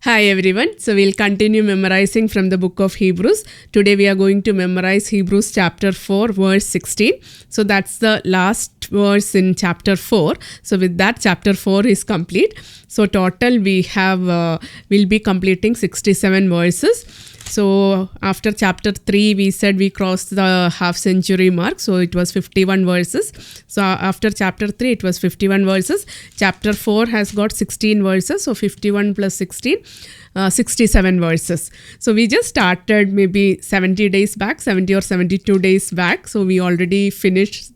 Hi everyone. So we'll continue memorizing from the book of Hebrews. Today we are going to memorize Hebrews chapter 4 verse 16. So that's the last verse in chapter 4. So with that chapter 4 is complete. So total we have we'll be completing 67 verses. So after chapter 3 we said we crossed the half century mark, so it was 51 verses. So after chapter 3 it was 51 verses. Chapter 4 has got 16 verses, so 51 plus 16 67 verses. So we just started maybe 70 days back, 70 or 72 days back. So we already finished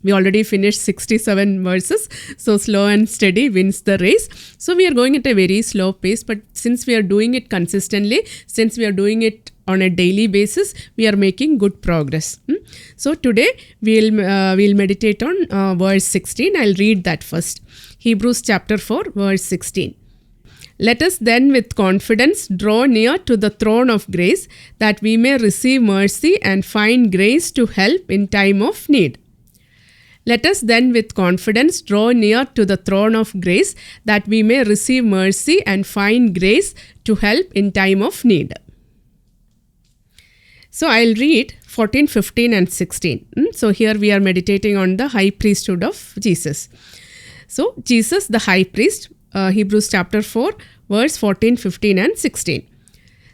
67 verses. So slow and steady wins the race. So we are going at a very slow pace, but since we are doing it consistently, since we are doing it on a daily basis, we are making good progress. So today we'll meditate on verse 16. I'll read that first. Hebrews chapter 4 verse 16. Let us then with confidence draw near to the throne of grace, that we may receive mercy and find grace to help in time of need. Let us then with confidence draw near to the throne of grace, that we may receive mercy and find grace to help in time of need. So I'll read 14, 15 and 16. So here we are meditating on the high priesthood of Jesus. So Jesus the high priest, Hebrews chapter 4 verse 14, 15 and 16.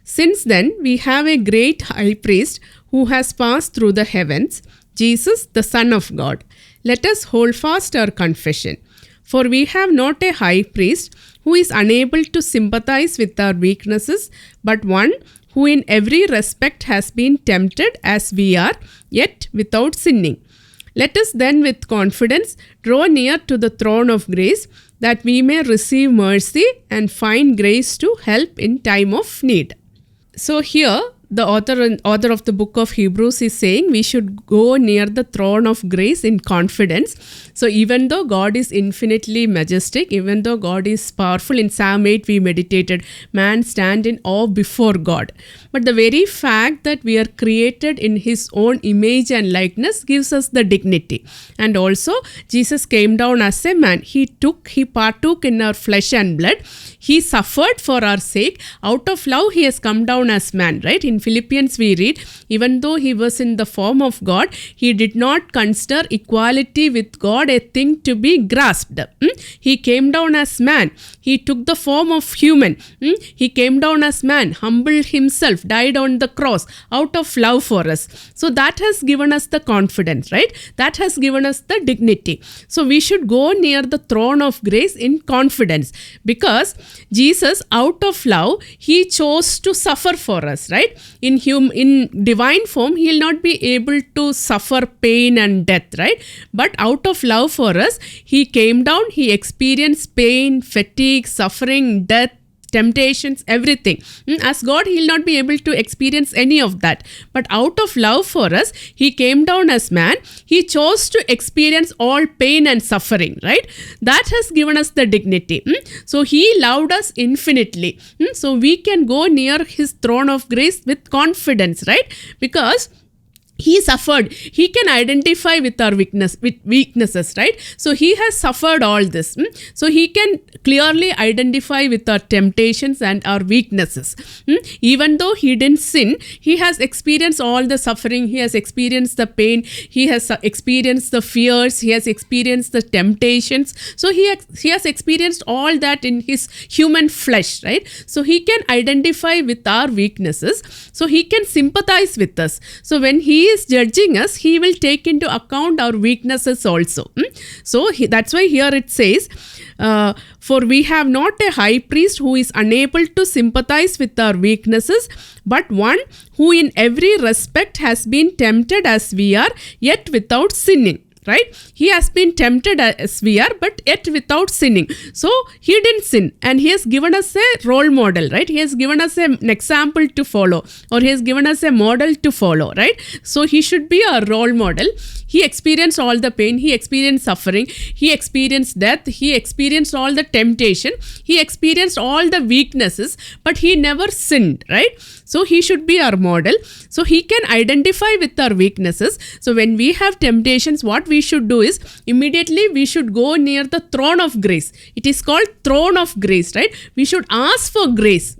Since then we have a great high priest who has passed through the heavens, Jesus the Son of God. Let us hold fast our confession. For we have not a high priest who is unable to sympathize with our weaknesses, but one who in every respect has been tempted as we are, yet without sinning. Let us then with confidence draw near to the throne of grace, that we may receive mercy and find grace to help in time of need. So here the author of the book of Hebrews is saying we should go near the throne of grace in confidence. So even though God is infinitely majestic, even though God is powerful, in Psalm 8 we meditated, man stand in awe before God. But the very fact that we are created in His own image and likeness gives us the dignity. And also Jesus came down as a man. He partook in our flesh and blood. He suffered for our sake. Out of love He has come down as man, right? In Philippians we read, even though He was in the form of God, He did not consider equality with God a thing to be grasped. He came down as man. He took the form of human. He came down as man, humbled Himself, died on the cross out of love for us. So that has given us the confidence, right? That has given us the dignity. So we should go near the throne of grace in confidence, because Jesus, out of love, He chose to suffer for us, right? In divine form, He will not be able to suffer pain and death, right? But out of love for us, He came down, He experienced pain, fatigue, suffering, death, temptations, everything. As God, He will not be able to experience any of that. But out of love for us, He came down as man. He chose to experience all pain and suffering, right? That has given us the dignity. So He loved us infinitely. So we can go near His throne of grace with confidence, right? Because He suffered. He can identify with our weaknesses, right? So He has suffered all this. So He can clearly identify with our temptations and our weaknesses. Even though He didn't sin, He has experienced all the suffering. He has experienced the pain. He has experienced the fears. He has experienced the temptations. So He has experienced all that in His human flesh, right? So He can identify with our weaknesses. So He can sympathize with us. So when He is judging us, He will take into account our weaknesses also. So that's why here it says, for we have not a high priest who is unable to sympathize with our weaknesses, but one who in every respect has been tempted as we are, yet without sinning. Right? He has been tempted as we are, but yet without sinning. So He didn't sin, and He has given us a role model, right? He has given us an example to follow, or He has given us a model to follow, right? So He should be our role model. He experienced all the pain, He experienced suffering, He experienced death, He experienced all the temptation, He experienced all the weaknesses, but He never sinned, right? So He should be our model. So He can identify with our weaknesses. So when we have temptations, what we should do is immediately we should go near the throne of grace. It is called throne of grace, right? We should ask for grace,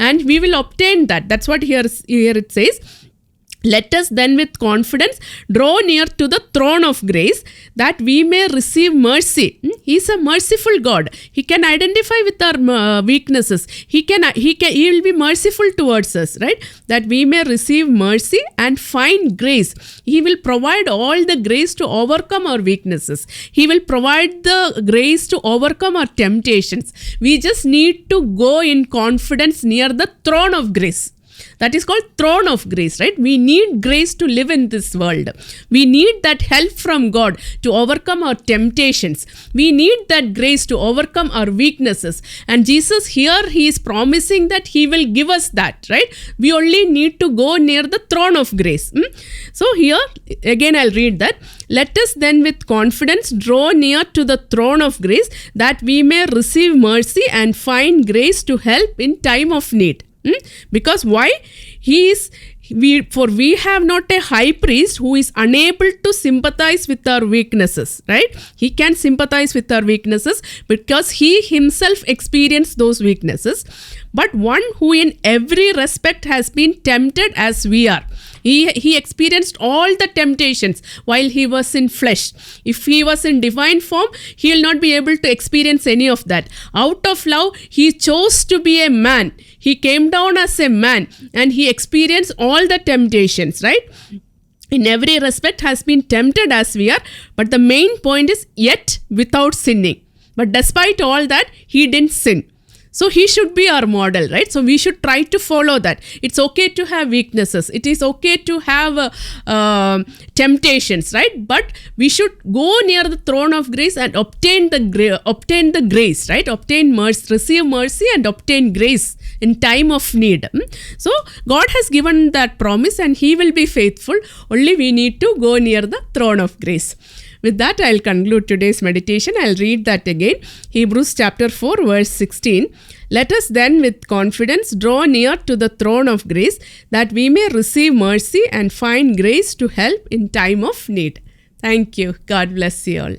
and we will obtain that. That's what here it says. Let us then with confidence draw near to the throne of grace that we may receive mercy. He is a merciful God. He can identify with our weaknesses. He will be merciful towards us, right? That we may receive mercy and find grace. He will provide all the grace to overcome our weaknesses. He will provide the grace to overcome our temptations. We just need to go in confidence near the throne of grace. That is called throne of grace, right? We need grace to live in this world. We need that help from God to overcome our temptations. We need that grace to overcome our weaknesses. And Jesus here, he is promising that he will give us that, right? We only need to go near the throne of grace. So here, again, I'll read that. Let us then with confidence draw near to the throne of grace that we may receive mercy and find grace to help in time of need. Because why? We have not a high priest who is unable to sympathize with our weaknesses, right? He can sympathize with our weaknesses because he himself experienced those weaknesses, but one who in every respect has been tempted as we are. He experienced all the temptations while he was in flesh. If he was in divine form, he will not be able to experience any of that. Out of love, he chose to be a man. He came down as a man and he experienced all the temptations, right? In every respect has been tempted as we are. But the main point is yet without sinning. But despite all that, he didn't sin. So he should be our model, right? So we should try to follow that. It's okay to have weaknesses. It is okay to have temptations, right? But we should go near the throne of grace and obtain the grace, right? Obtain mercy, receive mercy and obtain grace in time of need. So God has given that promise and he will be faithful. Only we need to go near the throne of grace. With that, I'll conclude today's meditation. I'll read that again. Hebrews chapter 4, verse 16. Let us then with confidence draw near to the throne of grace that we may receive mercy and find grace to help in time of need. Thank you. God bless you all.